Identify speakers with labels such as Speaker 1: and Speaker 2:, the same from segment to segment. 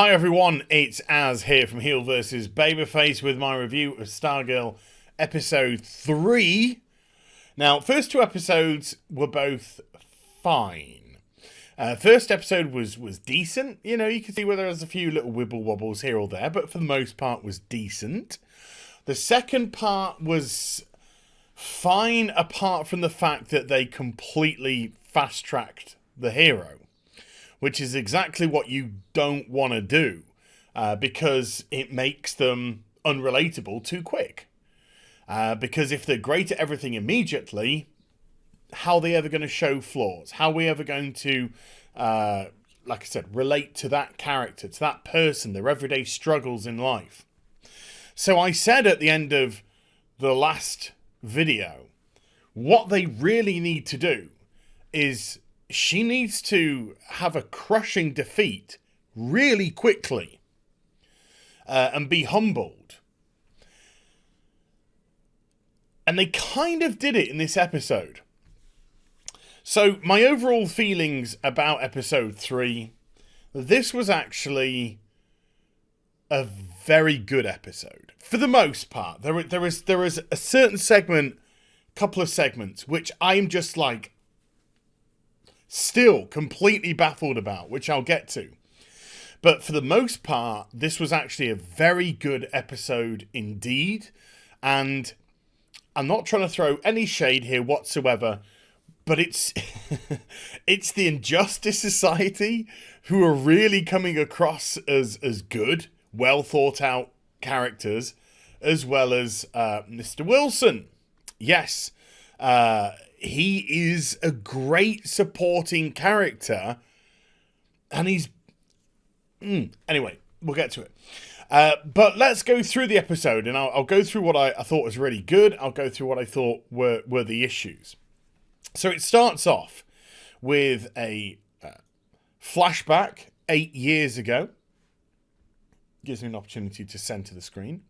Speaker 1: Hi everyone, it's Az here from HeelvsBabyface with my review of Stargirl episode 3. Now, first two episodes were both fine. First episode was decent. You know, you can see where there was a few little wibble wobbles here or there, but for the most part was decent. The second part was fine apart from the fact that they completely fast-tracked the hero, which is exactly what you don't want to do because it makes them unrelatable too quick. Because if they're great at everything immediately, how are they ever going to show flaws? How are we ever going to, like I said, relate to that character, to that person, their everyday struggles in life? So I said at the end of the last video, what they really need to do is she needs to have a crushing defeat really quickly and be humbled. And they kind of did it in this episode. So my overall feelings about episode 3, this was actually a very good episode. For the most part, there is a certain segment, couple of segments, which I'm just like, still completely baffled about, which I'll get to. But for the most part, this was actually a very good episode indeed. And I'm not trying to throw any shade here whatsoever, but it's it's the Injustice Society who are really coming across as good, well thought out characters, as well as Mr. Wilson. Yes, he is a great supporting character, and he's... Anyway, we'll get to it. But let's go through the episode, and I'll go through what I thought was really good. I'll go through what I thought were the issues. So it starts off with a flashback 8 years ago. Gives me an opportunity to center the screen.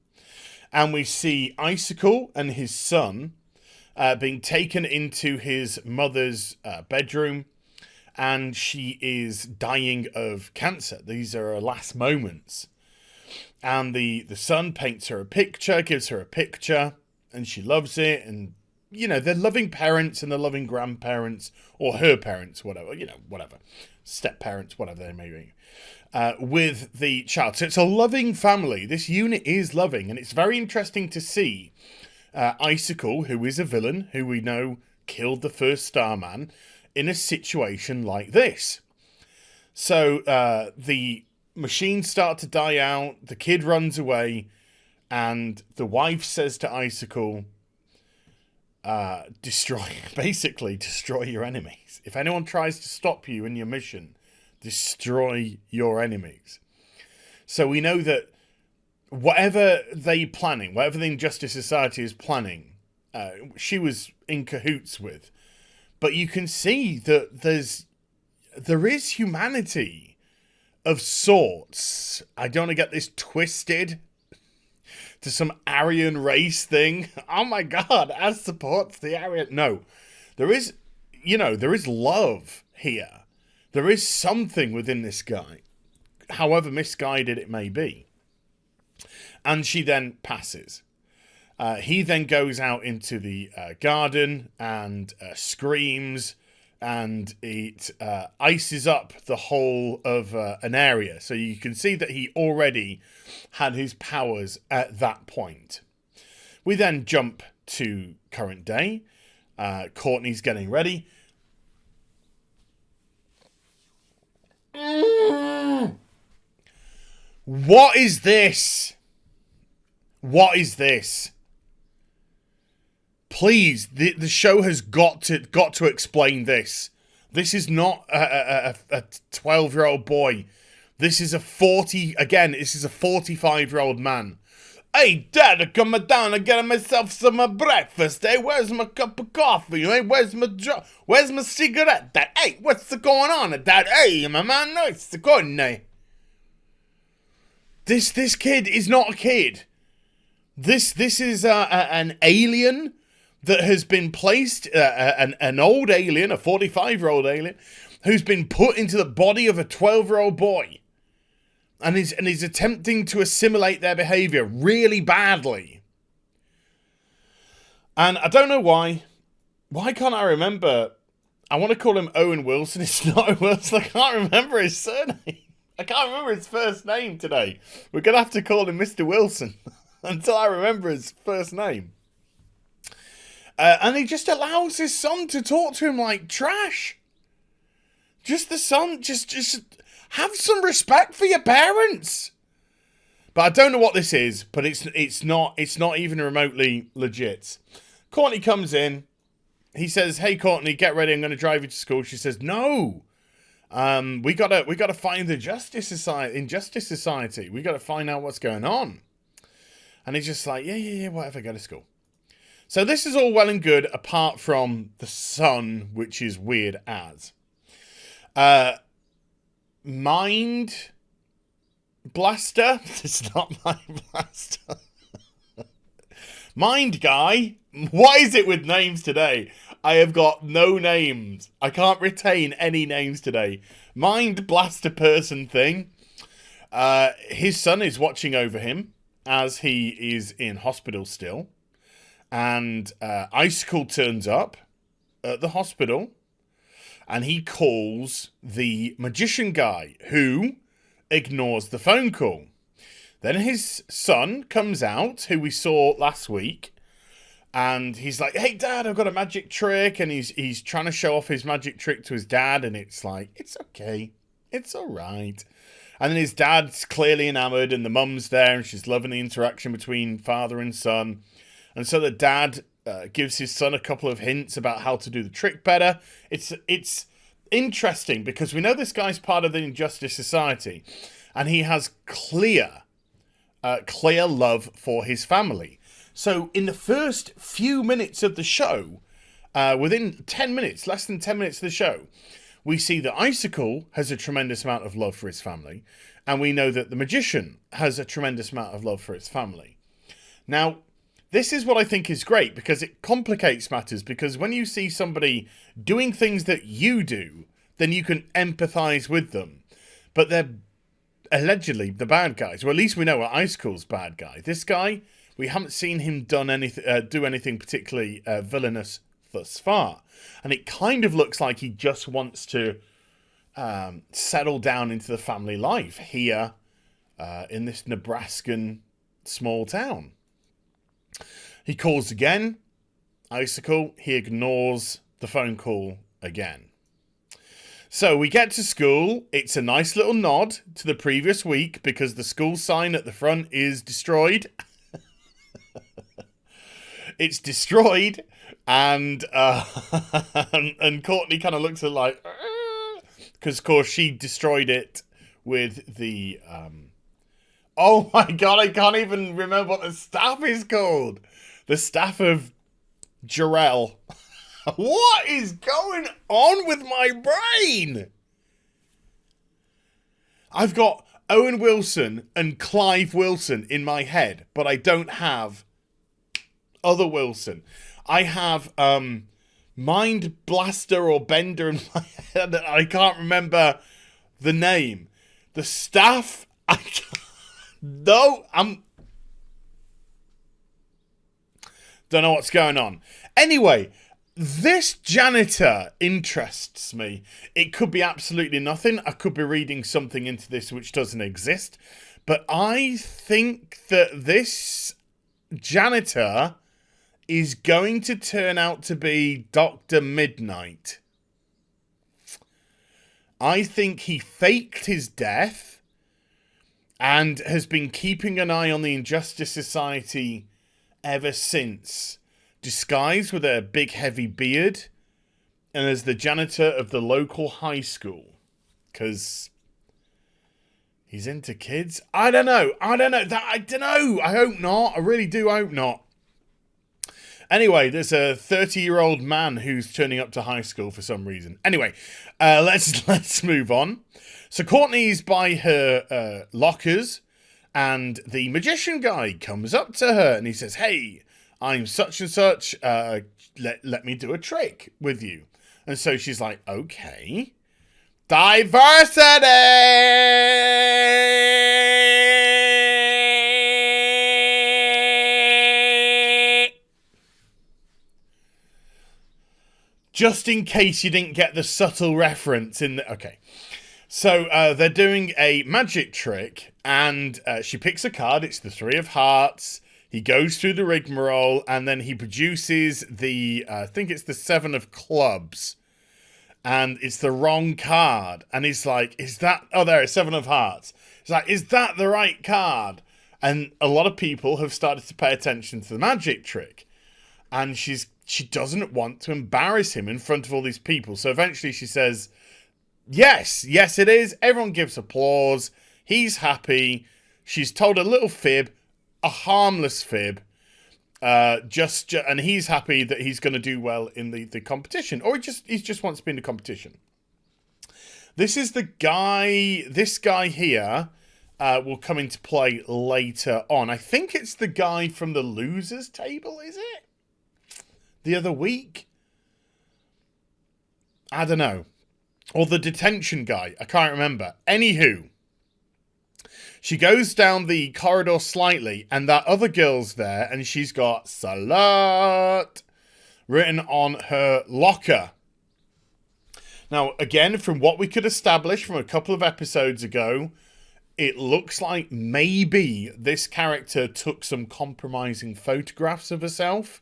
Speaker 1: And we see Icicle and his son being taken into his mother's bedroom, and she is dying of cancer. These are her last moments. And the son paints her a picture, gives her a picture, and she loves it. And, you know, they're loving parents and they're loving grandparents, or her parents, whatever, you know, whatever. Step-parents, whatever they may be, with the child. So it's a loving family. This unit is loving, and it's very interesting to see Icicle, who is a villain, who we know killed the first Starman, in a situation like this. So the machines start to die out, the kid runs away, and the wife says to Icicle, basically destroy your enemies. If anyone tries to stop you in your mission, destroy your enemies. So we know that whatever the Injustice Society is planning, she was in cahoots with. But you can see that there is humanity of sorts. I don't want to get this twisted to some Aryan race thing. Oh my God, Az supports the Aryan. No, there is love here. There is something within this guy, however misguided it may be. And she then passes. He then goes out into the garden and screams, and it ices up the whole of an area. So you can see that he already had his powers at that point. We then jump to current day. Courtney's getting ready. What is this? What is this? Please, the show has got to explain this. This is not a 12-year-old boy. This is a 45-year-old man. Hey, Dad, come down and get myself some breakfast. Hey, where's my cup of coffee? Hey, where's my cigarette? Dad, hey, what's going on, Dad? Hey, my man, no, it's good. This kid is not a kid. This is an alien that has been placed, an old alien, a 45-year-old alien, who's been put into the body of a 12-year-old boy. And he's attempting to assimilate their behaviour really badly. And I don't know why. Why can't I remember? I want to call him Owen Wilson. It's not Owen Wilson. I can't remember his surname. I can't remember his first name today. We're going to have to call him Mr. Wilson until I remember his first name. And he just allows his son to talk to him like trash. Just the son, just have some respect for your parents. But I don't know what this is, but it's not even remotely legit. Courtney comes in. He says, "Hey Courtney, get ready. I'm going to drive you to school." She says, "No. We gotta find the Injustice Society. We gotta find out what's going on." And he's just like, yeah, whatever, go to school. So this is all well and good, apart from the son, which is weird as. Mind Blaster? It's not Mind Blaster. Mind Guy? What is it with names today? I have got no names. I can't retain any names today. Mind Blaster person thing. His son is watching over him as he is in hospital still. And Icicle turns up at the hospital. And he calls the magician guy, who ignores the phone call. Then his son comes out, who we saw last week. And he's like, "Hey, Dad, I've got a magic trick." And he's trying to show off his magic trick to his dad. And it's like, it's okay. It's all right. And then his dad's clearly enamored. And the mum's there. And she's loving the interaction between father and son. And so the dad gives his son a couple of hints about how to do the trick better. It's interesting because we know this guy's part of the Injustice Society. And he has clear love for his family. So in the first few minutes of the show, within 10 minutes, less than 10 minutes of the show, we see that Icicle has a tremendous amount of love for his family. And we know that the magician has a tremendous amount of love for his family. Now, this is what I think is great because it complicates matters. Because when you see somebody doing things that you do, then you can empathize with them. But they're allegedly the bad guys. Well, at least we know Icicle's bad guy. This guy, we haven't seen him do anything particularly villainous thus far. And it kind of looks like he just wants to settle down into the family life here in this Nebraskan small town. He calls again. Icicle, he ignores the phone call again. So we get to school. It's a nice little nod to the previous week because the school sign at the front is destroyed. It's destroyed, and and Courtney kind of looks at it like, because of course she destroyed it with the oh my god, I can't even remember what the staff is called. The staff of Jarrell. What is going on with my brain? I've got Owen Wilson and Clive Wilson in my head, but I don't have other Wilson. I have Mind Blaster or Bender in my head. I can't remember the name. The staff. I can't. No, don't know what's going on. Anyway, this janitor interests me. It could be absolutely nothing. I could be reading something into this which doesn't exist. But I think that this janitor is going to turn out to be Dr. Midnight. I think he faked his death and has been keeping an eye on the Injustice Society ever since, disguised with a big heavy beard and as the janitor of the local high school, because he's into kids. I don't know. I don't know. I hope not. I really do hope not. Anyway, there's a 30-year-old man who's turning up to high school for some reason. Anyway, let's move on. So Courtney's by her lockers, and the magician guy comes up to her and he says, "Hey, I'm such and such. Let me do a trick with you." And so she's like, "Okay." Diversity! just in case you didn't get the subtle reference in the... Okay. So they're doing a magic trick, and she picks a card. It's the 3 of Hearts. He goes through the rigmarole, and then he produces the... I think it's the 7 of Clubs. And it's the wrong card. And he's like, is that... Oh, there, it's 7 of Hearts. He's like, is that the right card? And a lot of people have started to pay attention to the magic trick. And she doesn't want to embarrass him in front of all these people. So eventually she says, yes, it is. Everyone gives applause. He's happy. She's told a little fib, a harmless fib. And he's happy that he's going to do well in the competition. Or he just wants to be in the competition. This is the guy... This guy here... will come into play later on. I think it's the guy from the losers table, is it? The other week? I don't know. Or the detention guy. I can't remember. Anywho. She goes down the corridor slightly, and that other girl's there, and she's got Salat written on her locker. Now, again, from what we could establish from a couple of episodes ago, it looks like maybe this character took some compromising photographs of herself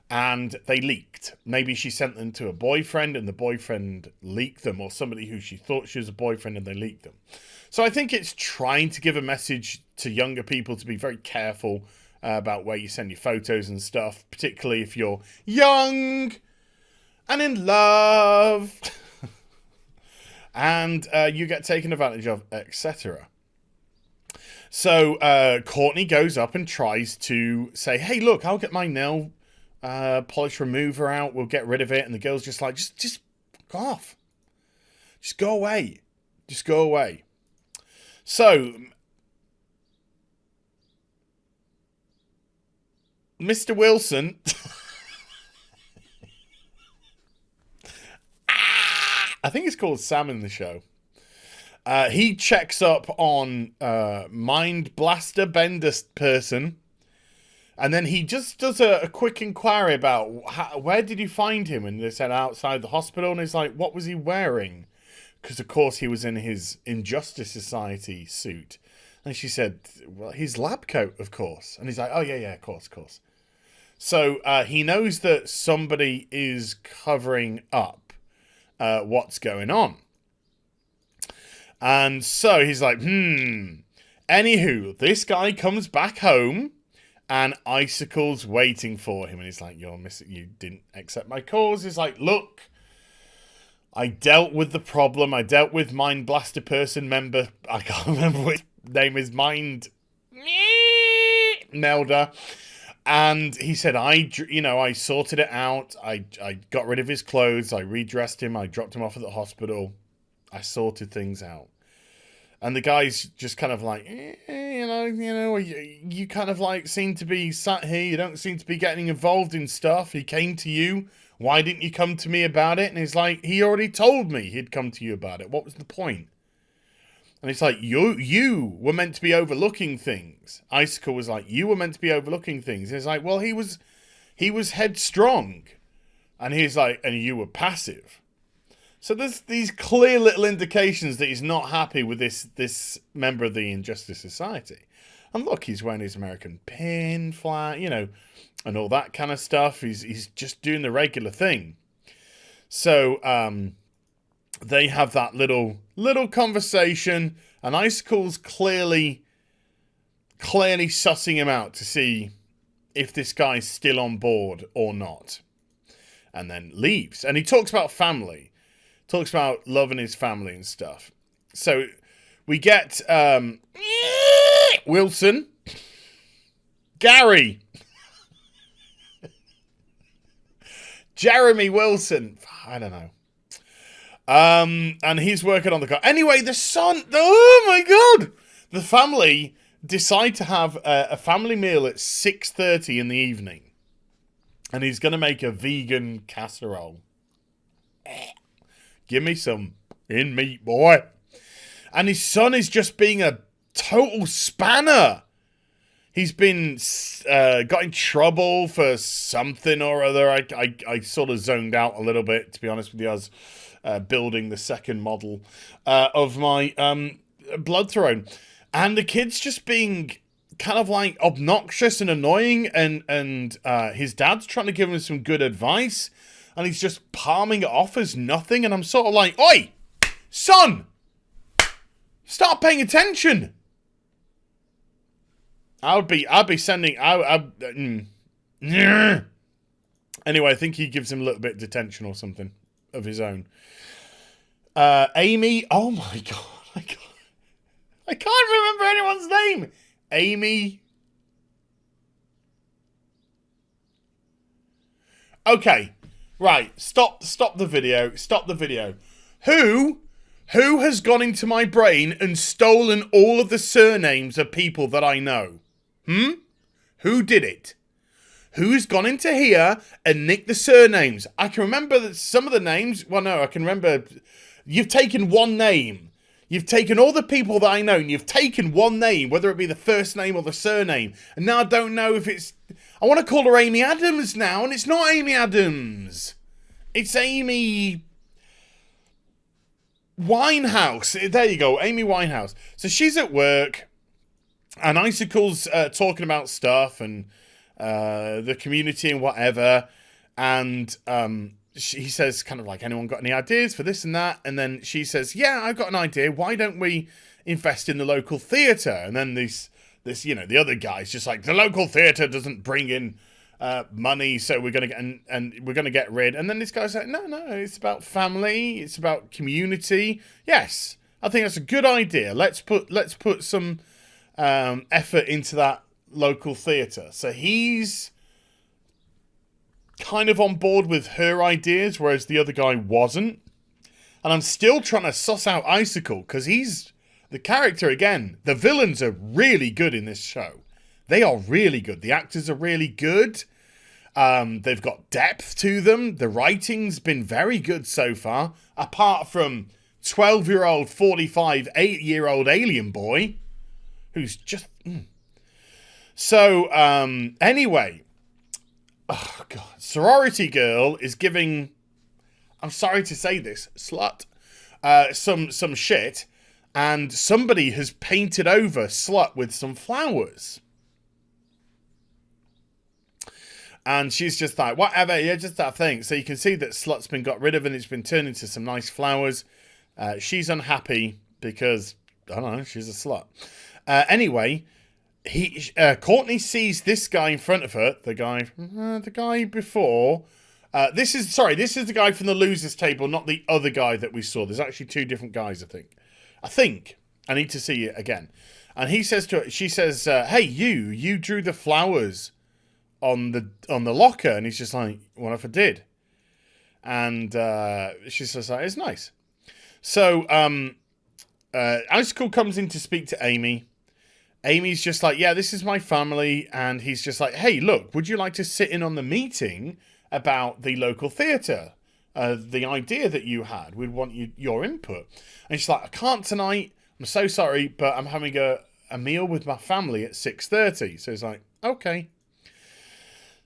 Speaker 1: and they leaked. Maybe she sent them to a boyfriend and the boyfriend leaked them, or somebody who she thought she was a boyfriend and they leaked them. So I think it's trying to give a message to younger people to be very careful about where you send your photos and stuff, particularly if you're young and in love and you get taken advantage of, etc. So Courtney goes up and tries to say, hey, look, I'll get my nail polish remover out. We'll get rid of it. And the girl's just like, just go off. Just go away. Just go away. So Mr. Wilson... I think it's called Sam in the show. He checks up on Mind Blaster Bender person. And then he just does a quick inquiry about where did you find him? And they said outside the hospital. And he's like, what was he wearing? Because, of course, he was in his Injustice Society suit. And she said, well, his lab coat, of course. And he's like, oh, yeah, of course. So he knows that somebody is covering up what's going on. And so he's like, Anywho, this guy comes back home and Icicle's waiting for him. And he's like, you didn't accept my cause. He's like, look, I dealt with the problem. I dealt with Mind Blaster person member. I can't remember what his name is. Mind Melder. And he said, I sorted it out. I got rid of his clothes. I redressed him. I dropped him off at the hospital. I sorted things out. And the guy's just kind of like, you kind of like seem to be sat here. You don't seem to be getting involved in stuff. He came to you. Why didn't you come to me about it? And he's like, he already told me he'd come to you about it. What was the point? And it's like, you were meant to be overlooking things. Icicle was like, you were meant to be overlooking things. And it's like, well, he was headstrong. And he's like, and you were passive. So there's these clear little indications that he's not happy with this member of the Injustice Society. And look, he's wearing his American pin flag, and all that kind of stuff. He's just doing the regular thing. So they have that little conversation, and Icicle's clearly sussing him out to see if this guy's still on board or not. And then leaves. And he talks about family. Talks about loving his family and stuff. So we get Wilson, Gary, Jeremy Wilson. I don't know. And he's working on the car. Anyway, the son. Oh my God! The family decide to have a family meal at 6:30 in the evening, and he's going to make a vegan casserole. Give me some in meat, boy. And his son is just being a total spanner. He's been got in trouble for something or other. I sort of zoned out a little bit, to be honest with you. I was building the second model of my blood throne. And the kid's just being kind of like obnoxious and annoying. And his dad's trying to give him some good advice. And he's just palming it off as nothing. And I'm sort of like, oi, son, start paying attention. I'd be sending. Anyway, I think he gives him a little bit of detention or something of his own. Amy. Oh my god, I can't remember anyone's name. Amy. Okay, right. Stop the video. Stop the video. Who has gone into my brain and stolen all of the surnames of people that I know? Who did it? Who's gone into here and nicked the surnames? I can remember that some of the names. Well, no, I can remember. You've taken one name. You've taken all the people that I know, and you've taken one name, whether it be the first name or the surname. And now I don't know if it's... I want to call her Amy Adams now, and it's not Amy Adams. It's Amy... Winehouse. There you go, Amy Winehouse. So she's at work, and Icicle's talking about stuff and the community and whatever. And he says kind of like, anyone got any ideas for this and that? And then she says, yeah, I've got an idea. Why don't we invest in the local theatre? And then this the other guy's just like, the local theatre doesn't bring in money, so we're gonna get and we're gonna get rid. And then this guy's like, no, it's about family, it's about community. Yes, I think that's a good idea. Let's put some effort into that local theatre. So he's kind of on board with her ideas, whereas the other guy wasn't. And I'm still trying to suss out Icicle, because he's the character again. The villains are really good in this show. They are really good. The actors are really good. They've got depth to them. The writing's been very good so far, apart from 12-year-old, 45, 8-year-old alien boy, who's just... So, anyway... Oh, God. Sorority Girl is giving... I'm sorry to say this, slut, some shit, and somebody has painted over Slut with some flowers. And she's just like, whatever, yeah, just that thing. So you can see that Slut's been got rid of and it's been turned into some nice flowers. She's unhappy because, I don't know, she's a slut. Anyway, Courtney sees this guy in front of her, the guy before. This is the guy from the losers table, not the other guy that we saw. There's actually two different guys, I think. I need to see it again. And he says to her, she says, hey, you drew the flowers on the locker. And he's just like, what if I did? And she says, it's nice. So Icicle comes in to speak to Amy. Amy's just like, yeah, this is my family. And he's just like, hey, look, would you like to sit in on the meeting about the local theatre? The idea that you had. We'd want your input. And she's like, I can't tonight. I'm so sorry, but I'm having a meal with my family at 6:30. So he's like, okay.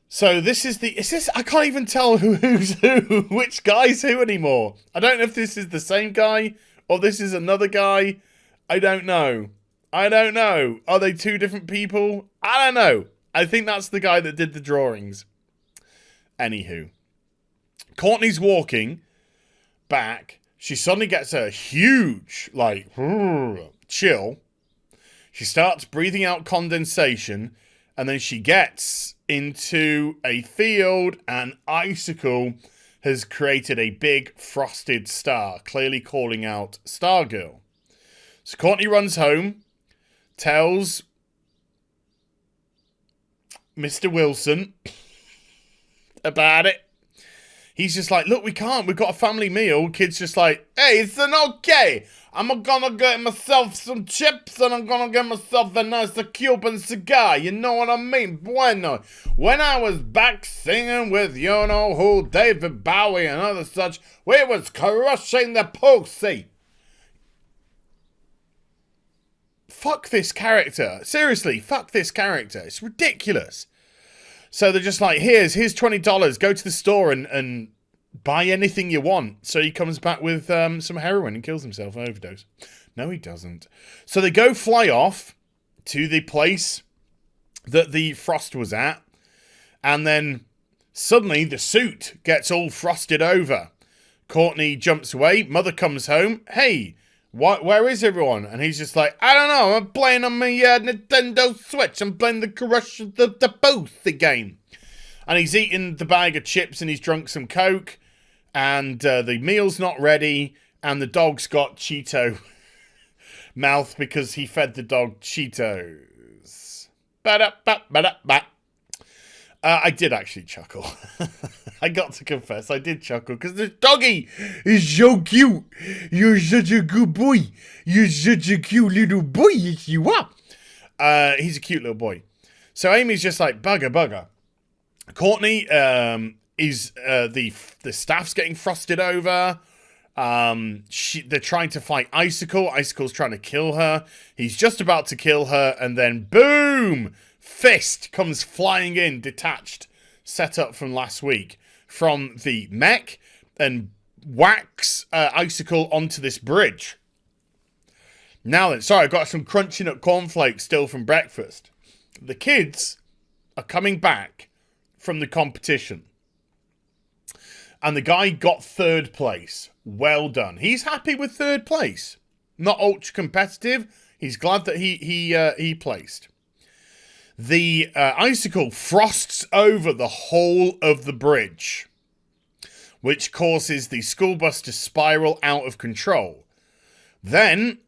Speaker 1: So is this, I can't even tell who's who, which guy's who anymore. I don't know if this is the same guy or this is another guy. I don't know. Are they two different people? I don't know. I think that's the guy that did the drawings. Anywho. Courtney's walking back. She suddenly gets a huge, chill. She starts breathing out condensation. And then she gets into a field, and Icicle has created a big frosted star, clearly calling out Stargirl. So Courtney runs home, tells Mr. Wilson about it. He's just like, look, we can't. We've got a family meal. Kid's just like, hey, it's an okay. I'm gonna get myself some chips and I'm gonna get myself a nice Cuban cigar. You know what I mean? Bueno. When I was back singing with you know who, David Bowie and other such, we was crushing the pussy. fuck this character. Seriously, fuck this character. It's ridiculous. So they're just like, here's $20. Go to the store and buy anything you want. So he comes back with some heroin and kills himself, an overdose. No, he doesn't. So they go fly off to the place that the frost was at. And then suddenly the suit gets all frosted over. Courtney jumps away. Mother comes home. Hey, where is everyone? And he's just like, I don't know. I'm playing on my Nintendo Switch. I'm playing the Crush the Booth the game. And he's eating the bag of chips and he's drunk some Coke. And the meal's not ready. And the dog's got Cheeto mouth because he fed the dog Cheetos. Ba-da-ba-ba-da-ba. I did actually chuckle. I got to confess, I did chuckle because the doggy is so cute. You're such a good boy. You're such a cute little boy. Yes, you are. He's a cute little boy. So Amy's just like, bugger. Courtney is the staff's getting frosted over. They're trying to fight Icicle. Icicle's trying to kill her. He's just about to kill her, and then boom! Fist comes flying in, detached, set up from last week, from the mech, and whacks Icicle onto this bridge. Now then, sorry, I've got some Crunchy Nut cornflakes still from breakfast. The kids are coming back from the competition. And the guy got 3rd place. Well done. He's happy with 3rd place. Not ultra competitive. He's glad that he placed. The Icicle frosts over the whole of the bridge, which causes the school bus to spiral out of control. Then,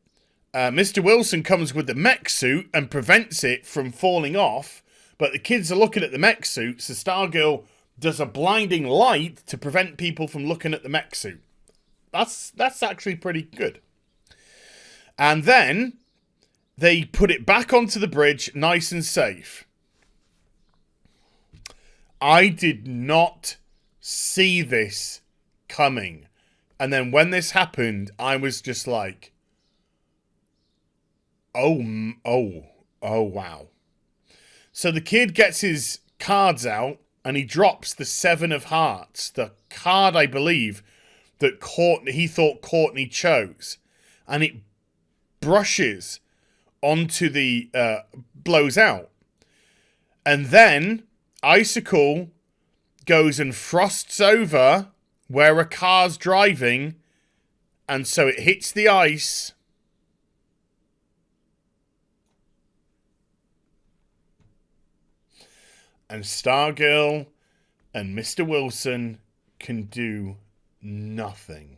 Speaker 1: Mr. Wilson comes with the mech suit and prevents it from falling off, but the kids are looking at the mech suit, so Stargirl does a blinding light to prevent people from looking at the mech suit. That's actually pretty good. And then they put it back onto the bridge, nice and safe. I did not see this coming. And then when this happened, I was just like, oh, wow. So the kid gets his cards out and he drops the 7 of Hearts, the card, I believe, that he thought Courtney chose. And it brushes onto the blows out, and then Icicle goes and frosts over where a car's driving, and so it hits the ice, and Stargirl and Mr. Wilson can do nothing,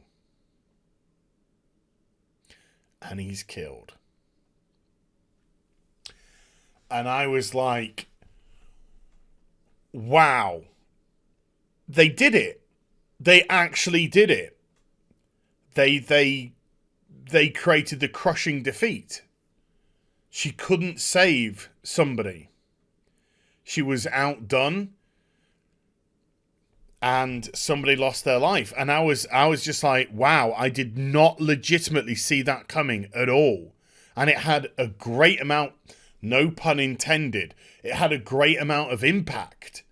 Speaker 1: and he's killed. And I was like, wow. They did it. They actually did it. They created the crushing defeat. She couldn't save somebody. She was outdone. And somebody lost their life. And I was just like, wow, I did not legitimately see that coming at all. And it had a great amount... No pun intended. It had a great amount of impact.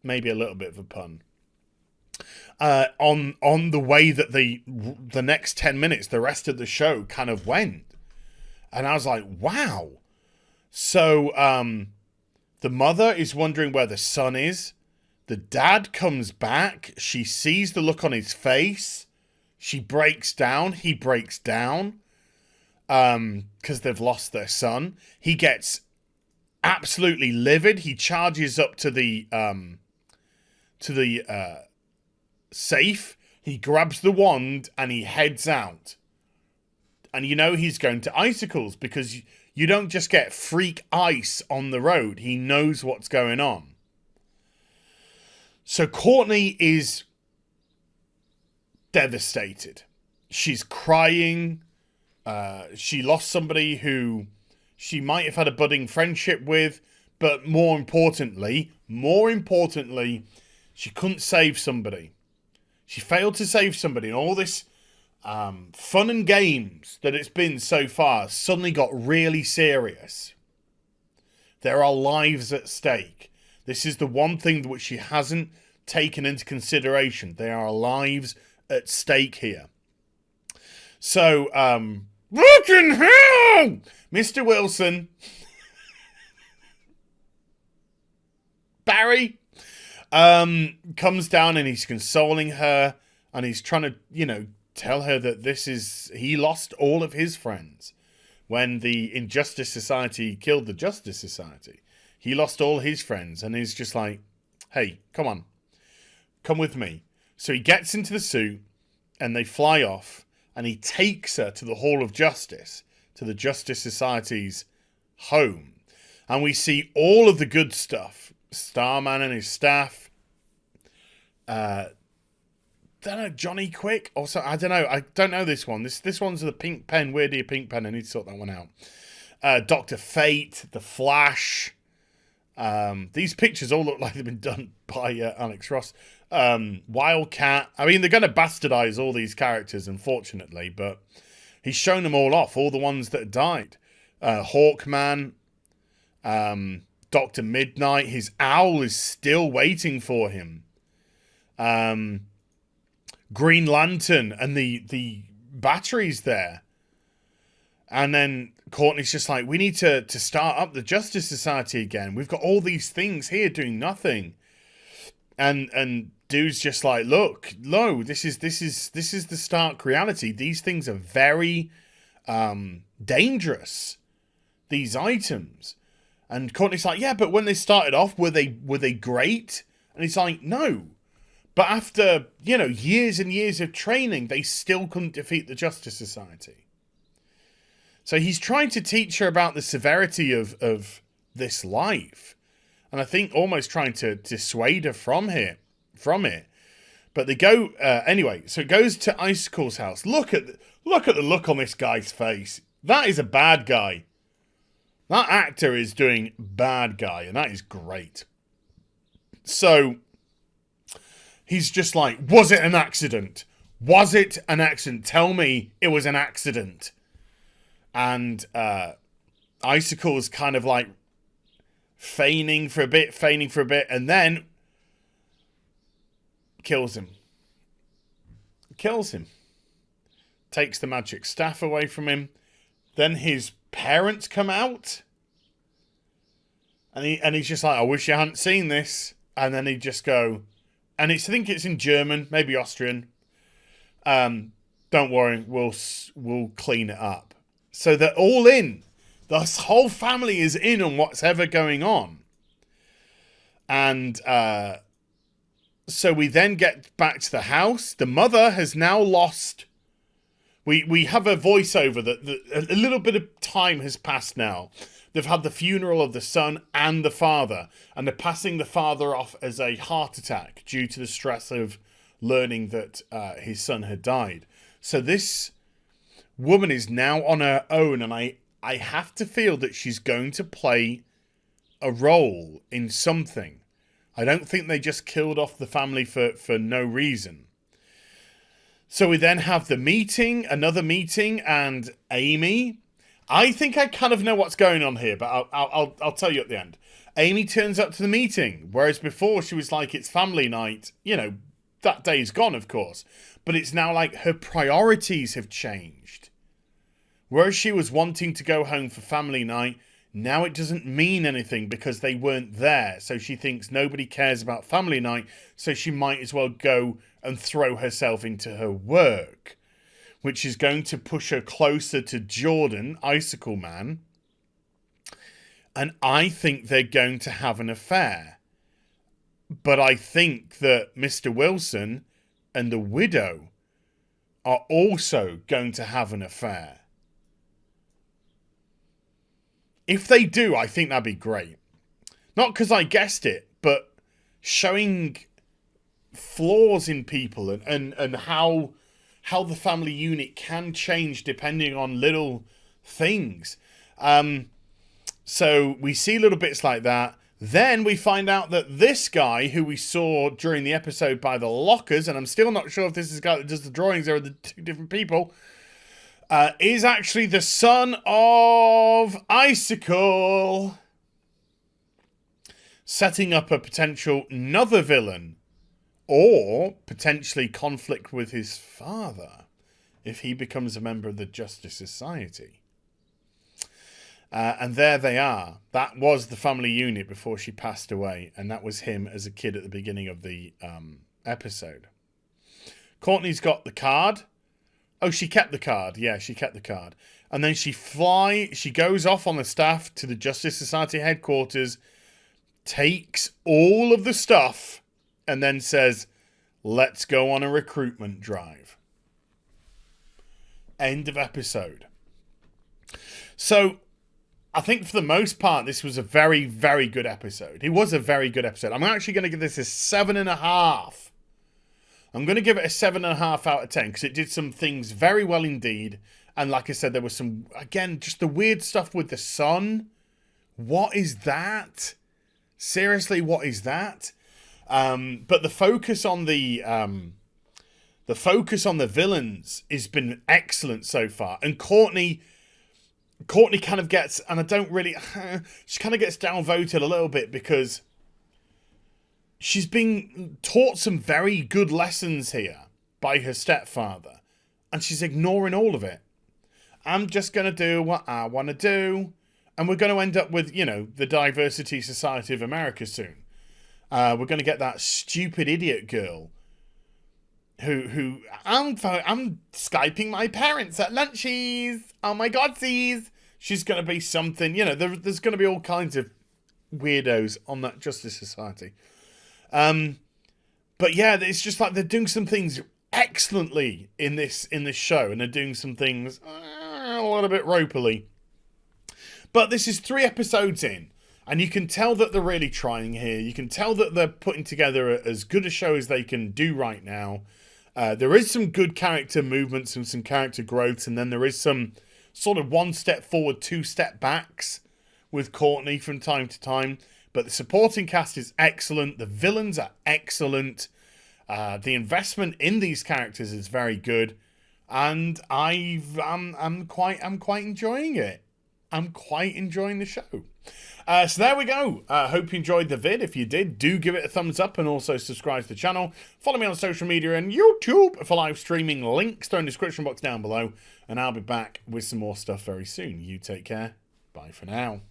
Speaker 1: Maybe a little bit of a pun. On the way that the next 10 minutes, the rest of the show kind of went. And I was like, wow. So the mother is wondering where the son is. The dad comes back. She sees the look on his face. She breaks down. He breaks down. Because they've lost their son. He gets absolutely livid. He charges up to the safe. He grabs the wand and he heads out. And you know he's going to Icicles because you don't just get freak ice on the road. He knows what's going on. So Courtney is devastated. She's crying. She lost somebody who she might have had a budding friendship with, but more importantly, she couldn't save somebody. She failed to save somebody, and all this fun and games that it's been so far suddenly got really serious. There are lives at stake. This is the one thing which she hasn't taken into consideration. There are lives at stake here. So, fucking hell! Mr. Wilson, Barry, comes down and he's consoling her, and he's trying to, tell her that he lost all of his friends when the Injustice Society killed the Justice Society. He lost all his friends, and he's just like, hey, come on, come with me. So he gets into the suit, and they fly off, and he takes her to the Hall of Justice, to the Justice Society's home. And we see all of the good stuff. Starman and his staff. Don't know, Johnny Quick? Also, I don't know. I don't know this one. This one's the Pink Pen. Where do you Pink Pen? I need to sort that one out. Dr. Fate, The Flash. These pictures all look like they've been done by Alex Ross. Wildcat. I mean, they're going to bastardize all these characters, unfortunately, but he's shown them all off, all the ones that died. Hawkman, Dr. Midnight, his owl is still waiting for him. Green Lantern and the batteries there. And then Courtney's just like, we need to start up the Justice Society again. We've got all these things here doing nothing. And dude's just like, look, this is the stark reality. These things are very dangerous. These items. And Courtney's like, yeah, but when they started off, were they great? And he's like, no. But after, years and years of training, they still couldn't defeat the Justice Society. So he's trying to teach her about the severity of this life. And I think almost trying to dissuade her from it. But they go, anyway, so it goes to Icicle's house. Look at the look on this guy's face. That is a bad guy. That actor is doing bad guy, and that is great. So he's just like, was it an accident? Was it an accident? Tell me it was an accident. And Icicle is kind of like feigning for a bit, and then kills him. Takes the magic staff away from him. Then his parents come out. And he's just like, I wish you hadn't seen this. And then he'd just go, and I think it's in German, maybe Austrian. Don't worry, we'll clean it up. So they're all in. This whole family is in on what's ever going on. And so we then get back to the house. The mother has now lost. We have a voiceover that a little bit of time has passed now. They've had the funeral of the son and the father, and they're passing the father off as a heart attack due to the stress of learning that his son had died. So this woman is now on her own, and I have to feel that she's going to play a role in something. I don't think they just killed off the family for no reason. So we then have another meeting, and Amy. I think I kind of know what's going on here, but I'll tell you at the end. Amy turns up to the meeting, whereas before she was like, it's family night. That day's gone, of course. But it's now like her priorities have changed. Whereas she was wanting to go home for family night, now it doesn't mean anything because they weren't there. So she thinks nobody cares about family night, so she might as well go and throw herself into her work, which is going to push her closer to Jordan, Icicle Man. And I think they're going to have an affair. But I think that Mr. Wilson and the widow are also going to have an affair. If they do, I think that'd be great. Not because I guessed it, but showing flaws in people and how the family unit can change depending on little things. So we see little bits like that. Then we find out that this guy, who we saw during the episode by the lockers, and I'm still not sure if this is the guy that does the drawings or the two different people, is actually the son of Icicle, setting up a potential another villain, or potentially conflict with his father if he becomes a member of the Justice Society. And there they are. That was the family unit before she passed away, and that was him as a kid at the beginning of the episode. Courtney's got the card. Oh, she kept the card. Yeah, she kept the card. And then she goes off on the staff to the Justice Society headquarters, takes all of the stuff, and then says, let's go on a recruitment drive. End of episode. So, I think for the most part, this was a very, very good episode. It was a very good episode. I'm actually going to give this a 7.5. I'm going to give it a 7.5 out of 10 because it did some things very well indeed. And like I said, there was some, again, just the weird stuff with the sun. What is that? Seriously, what is that? But the focus on the villains has been excellent so far. And Courtney kind of gets, and I don't really, she kind of gets downvoted a little bit because she's been taught some very good lessons here by her stepfather, and she's ignoring all of it. I'm just going to do what I want to do, and we're going to end up with, you know, the Diversity Society of America soon. We're going to get that stupid idiot girl who I'm Skyping my parents at lunchies. Oh my Godsies. She's going to be something, you know, there's going to be all kinds of weirdos on that Justice Society. But yeah, it's just like they're doing some things excellently in this show, and they're doing some things a little bit ropily. But this is 3 episodes in, and you can tell that they're really trying here. You can tell that they're putting together as good a show as they can do right now. There is some good character movements and some character growth, and then there is some sort of 1 step forward, 2 step backs with Courtney from time to time. But the supporting cast is excellent. The villains are excellent. The investment in these characters is very good, and I'm quite enjoying it. I'm quite enjoying the show. So there we go. Hope you enjoyed the vid. If you did, do give it a thumbs up and also subscribe to the channel. Follow me on social media and YouTube for live streaming. Links are in the description box down below. And I'll be back with some more stuff very soon. You take care. Bye for now.